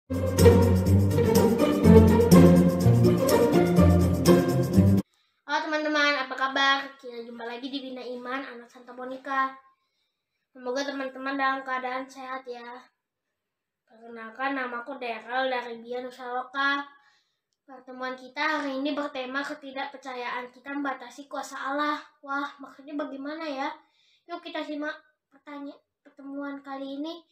Halo teman-teman, apa kabar? Kita jumpa lagi di Bina Iman, anak Santa Monica. Semoga teman-teman dalam keadaan sehat ya. Perkenalkan, namaku Daryl dari Bia Nusa Loka. Pertemuan kita hari ini bertema ketidakpercayaan kita membatasi kuasa Allah. Wah, maksudnya bagaimana ya? Yuk kita simak pertemuan kali ini.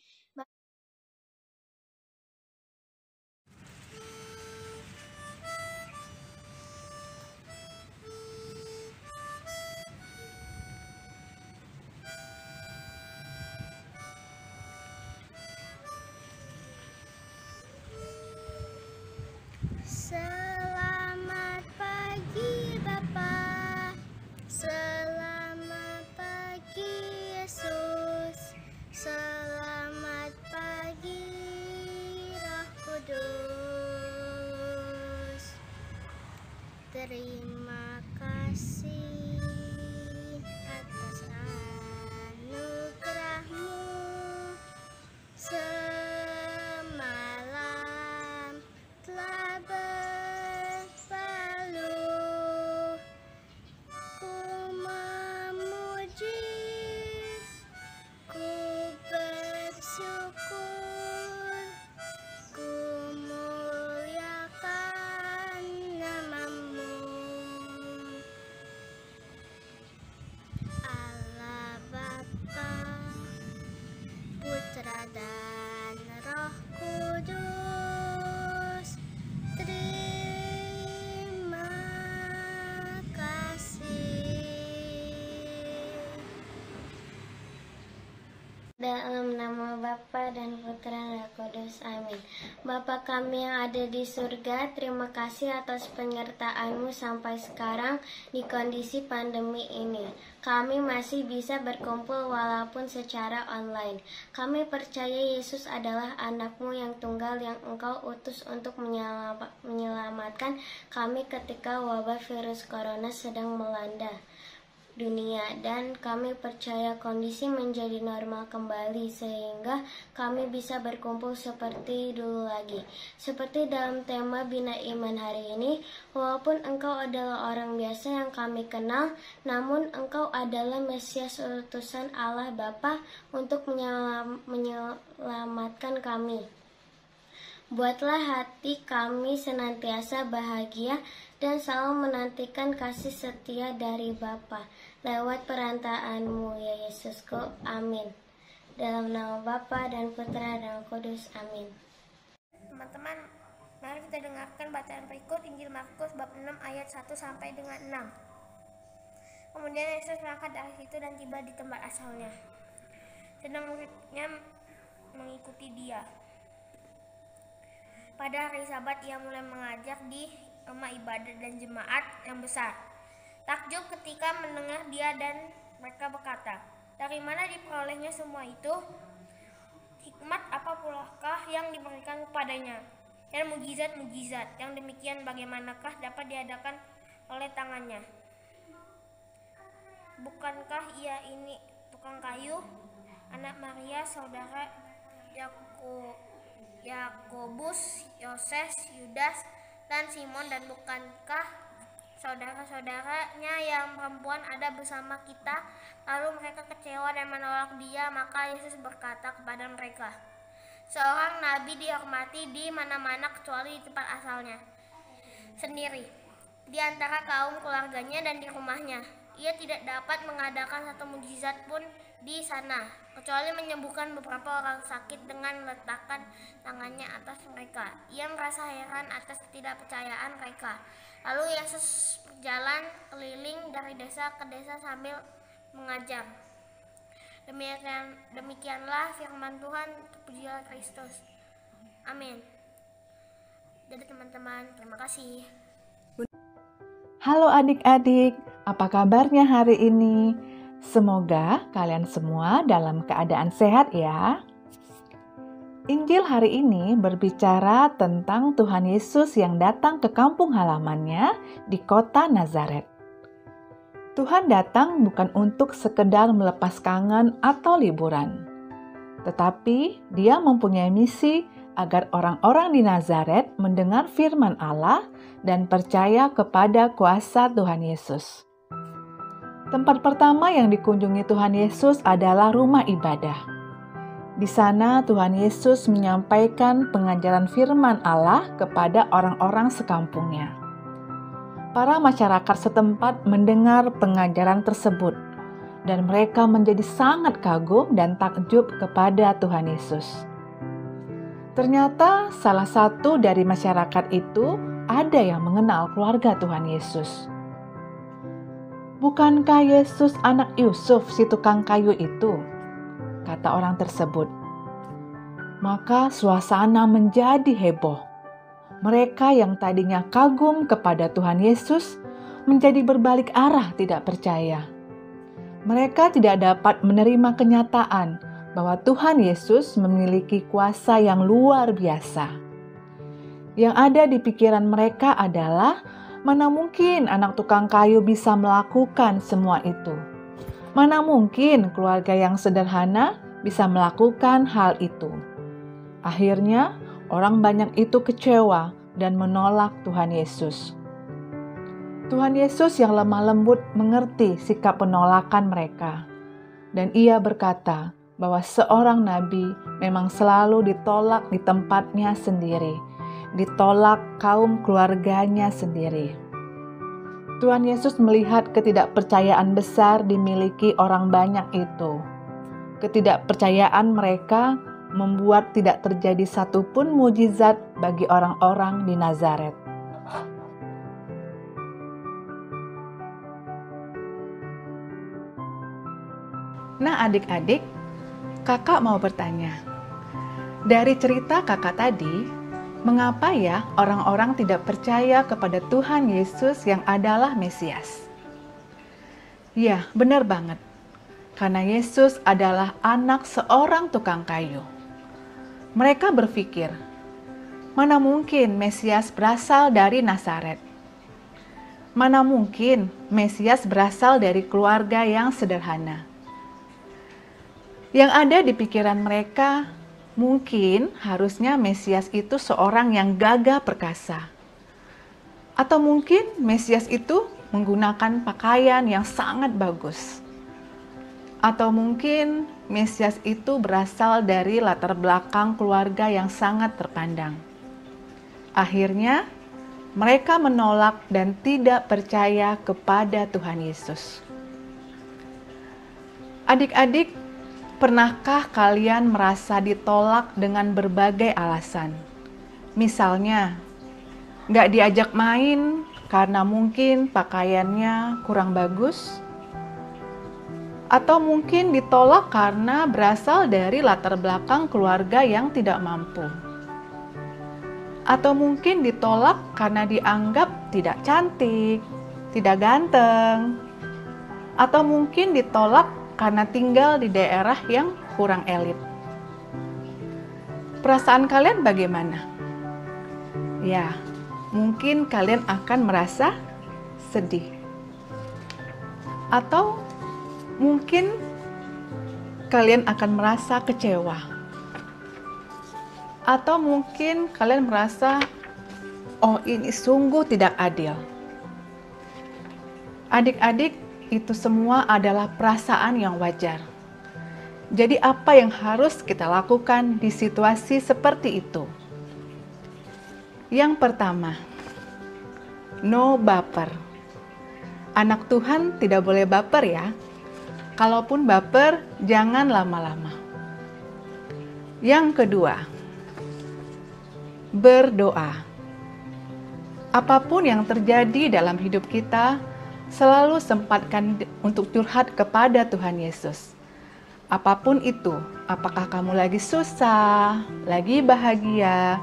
Selamat pagi Bapa, selamat pagi Yesus, selamat pagi Roh Kudus. Terima kasih atas anugerah-Mu. Semalam telah berlalu, ku memuji, ku bersyukur, ku muliakan nama-Mu. Allah Bapa, Putra dan Roh Kudus, terima kasih. Dalam nama Bapa dan Putra dan Roh Kudus, amin. Bapa kami yang ada di surga, terima kasih atas penyertaan-Mu sampai sekarang di kondisi pandemi ini. Kami masih bisa berkumpul walaupun secara online. Kami percaya Yesus adalah anak-Mu yang tunggal yang Engkau utus untuk menyelamatkan kami ketika wabah virus corona sedang melanda dunia, dan kami percaya kondisi menjadi normal kembali sehingga kami bisa berkumpul seperti dulu lagi. Seperti dalam tema Bina Iman hari ini, walaupun Engkau adalah orang biasa yang kami kenal, namun Engkau adalah Mesias utusan Allah Bapa untuk menyelamatkan kami. Buatlah hati kami senantiasa bahagia dan selalu menantikan kasih setia dari Bapa lewat perantaraan-Mu ya Yesusku, amin. Dalam nama Bapa dan Putra dan Roh Kudus, amin. Teman-teman, mari kita dengarkan bacaan berikut Injil Markus bab 6 ayat 1 sampai dengan 6. Kemudian Yesus berangkat dari situ dan tiba di tempat asalnya. Dan muridnya mengikuti Dia. Pada hari Sabat ia mulai mengajar di rumah ibadat dan jemaat yang besar takjub ketika mendengar Dia, dan mereka berkata, "Dari mana diperolehnya semua itu? Hikmat apa pulakah yang diberikan kepadanya? Dan mukjizat-mukjizat yang demikian bagaimanakah dapat diadakan oleh tangannya? Bukankah ia ini tukang kayu, anak Maria, saudara Yakobus, Yoses, Yudas, dan Simon, dan bukankah saudara-saudaranya yang perempuan ada bersama kita?" Lalu mereka kecewa dan menolak Dia. Maka Yesus berkata kepada mereka, "Seorang nabi dihormati di mana-mana kecuali di tempat asalnya sendiri, di antara kaum keluarganya dan di rumahnya. Ia tidak dapat mengadakan satu mukjizat pun di sana, kecuali menyembuhkan beberapa orang sakit dengan meletakkan tangannya atas mereka." Ia merasa heran atas ketidakpercayaan mereka. Lalu Yesus berjalan keliling dari desa ke desa sambil mengajar. Demikianlah firman Tuhan, terpujilah Kristus. Amin. Jadi teman-teman, terima kasih. Halo adik-adik, apa kabarnya hari ini? Semoga kalian semua dalam keadaan sehat ya. Injil hari ini berbicara tentang Tuhan Yesus yang datang ke kampung halamannya di kota Nazaret. Tuhan datang bukan untuk sekedar melepas kangen atau liburan, tetapi Dia mempunyai misi agar orang-orang di Nazaret mendengar firman Allah dan percaya kepada kuasa Tuhan Yesus. Tempat pertama yang dikunjungi Tuhan Yesus adalah rumah ibadah. Di sana Tuhan Yesus menyampaikan pengajaran firman Allah kepada orang-orang sekampungnya. Para masyarakat setempat mendengar pengajaran tersebut, dan mereka menjadi sangat kagum dan takjub kepada Tuhan Yesus. Ternyata salah satu dari masyarakat itu ada yang mengenal keluarga Tuhan Yesus. "Bukankah Yesus anak Yusuf si tukang kayu itu?" kata orang tersebut. Maka suasana menjadi heboh. Mereka yang tadinya kagum kepada Tuhan Yesus menjadi berbalik arah tidak percaya. Mereka tidak dapat menerima kenyataan bahwa Tuhan Yesus memiliki kuasa yang luar biasa. Yang ada di pikiran mereka adalah, mana mungkin anak tukang kayu bisa melakukan semua itu? Mana mungkin keluarga yang sederhana bisa melakukan hal itu? Akhirnya, orang banyak itu kecewa dan menolak Tuhan Yesus. Tuhan Yesus yang lemah lembut mengerti sikap penolakan mereka. Dan ia berkata bahwa seorang nabi memang selalu ditolak di tempatnya sendiri, ditolak kaum keluarganya sendiri. Tuhan Yesus melihat ketidakpercayaan besar dimiliki orang banyak itu. Ketidakpercayaan mereka membuat tidak terjadi satupun mujizat bagi orang-orang di Nazaret. Nah adik-adik, kakak mau bertanya. Dari cerita kakak tadi, mengapa ya orang-orang tidak percaya kepada Tuhan Yesus yang adalah Mesias? Ya, benar banget. Karena Yesus adalah anak seorang tukang kayu. Mereka berpikir, mana mungkin Mesias berasal dari Nazaret? Mana mungkin Mesias berasal dari keluarga yang sederhana? Yang ada di pikiran mereka, mungkin harusnya Mesias itu seorang yang gagah perkasa. Atau mungkin Mesias itu menggunakan pakaian yang sangat bagus. Atau mungkin Mesias itu berasal dari latar belakang keluarga yang sangat terpandang. Akhirnya, mereka menolak dan tidak percaya kepada Tuhan Yesus. Adik-adik, pernahkah kalian merasa ditolak dengan berbagai alasan? Misalnya, nggak diajak main karena mungkin pakaiannya kurang bagus, atau mungkin ditolak karena berasal dari latar belakang keluarga yang tidak mampu, atau mungkin ditolak karena dianggap tidak cantik, tidak ganteng, atau mungkin ditolak karena tinggal di daerah yang kurang elit. Perasaan kalian bagaimana? Ya, mungkin kalian akan merasa sedih. Atau mungkin kalian akan merasa kecewa. Atau mungkin kalian merasa, oh ini sungguh tidak adil. Adik-adik, itu semua adalah perasaan yang wajar. Jadi apa yang harus kita lakukan di situasi seperti itu? Yang pertama, no baper. Anak Tuhan tidak boleh baper ya. Kalaupun baper, jangan lama-lama. Yang kedua, berdoa. Apapun yang terjadi dalam hidup kita, selalu sempatkan untuk curhat kepada Tuhan Yesus. Apapun itu, apakah kamu lagi susah, lagi bahagia,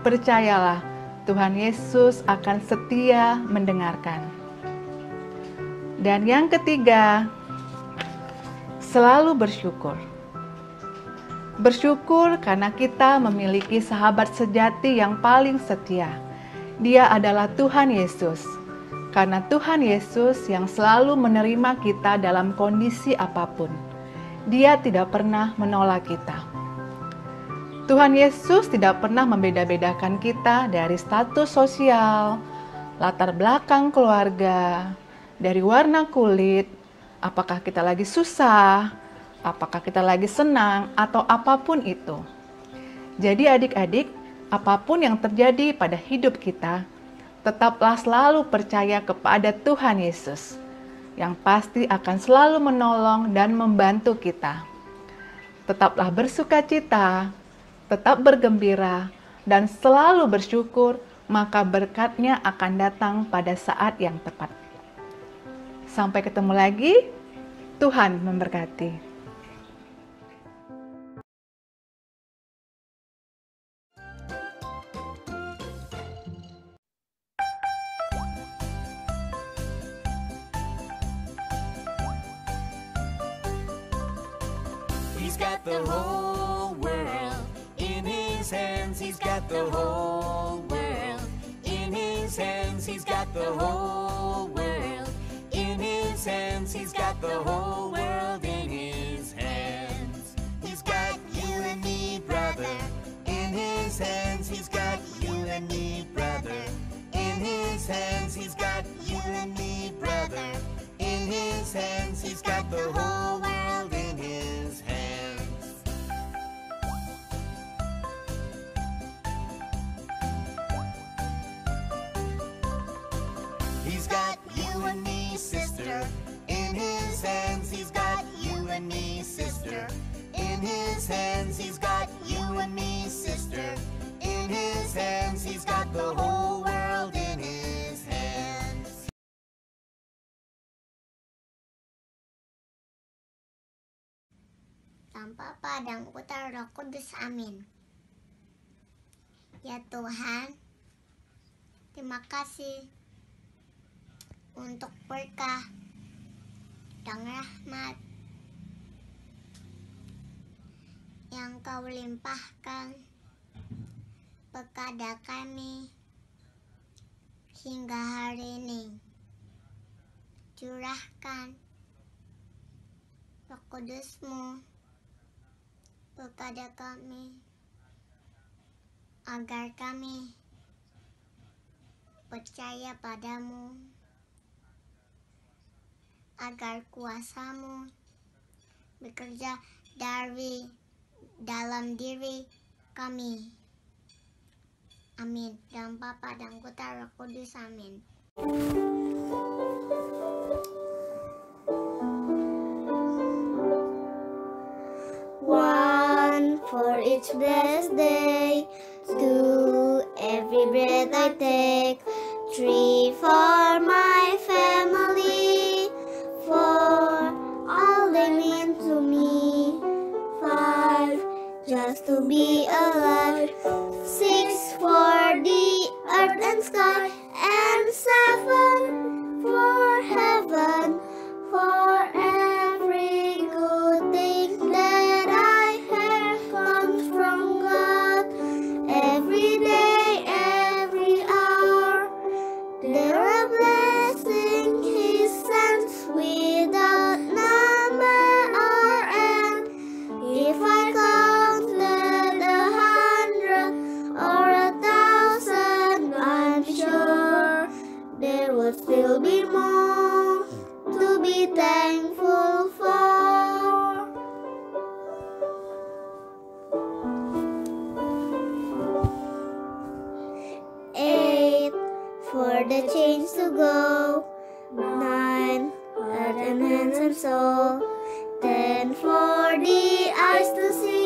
percayalah Tuhan Yesus akan setia mendengarkan. Dan yang ketiga, selalu bersyukur. Bersyukur karena kita memiliki sahabat sejati yang paling setia. Dia adalah Tuhan Yesus. Karena Tuhan Yesus yang selalu menerima kita dalam kondisi apapun. Dia tidak pernah menolak kita. Tuhan Yesus tidak pernah membeda-bedakan kita dari status sosial, latar belakang keluarga, dari warna kulit, apakah kita lagi susah, apakah kita lagi senang, atau apapun itu. Jadi adik-adik, apapun yang terjadi pada hidup kita, tetaplah selalu percaya kepada Tuhan Yesus, yang pasti akan selalu menolong dan membantu kita. Tetaplah bersukacita, tetap bergembira, dan selalu bersyukur, maka berkat-Nya akan datang pada saat yang tepat. Sampai ketemu lagi, Tuhan memberkati. He's got the whole world in his hands. He's got the whole world in his hands. He's got the whole world in his hands. He's got the whole world in his hands. He's got you and me, brother, in his hands. He's got you and me, brother, in his hands. He's got you and me, brother, in his hands. He's got the whole world in his hands. He's got you and me, sister, in his hands. He's got you and me, sister, in his hands. He's got you and me, sister, in his hands. He's got the whole world in his hands. Tanpa padang putar Roh Kudus, amin. Ya Tuhan, terima kasih untuk berkah dan rahmat yang Kau limpahkan kepada kami hingga hari ini. Curahkan Roh Kudus-Mu kepada kami, agar kami percaya padamu, agar kuasa-Mu bekerja dari dalam diri kami. Amin. Dalam Bapa dan Putra Roh Kudus, amin. One for each blessed day, two every breath I take, three for my family, four all they mean to me, five just to be alive, six for the earth and sky, and seven for heaven, for every good thing that I have comes from God. Every day, every hour, there are blessings He sends without number or end. If I counted 100 or 1,000, I'm sure there would still be more to be thankful for. 8 for the chains to go, 9 heart and hands and soul, 10 for the eyes to see,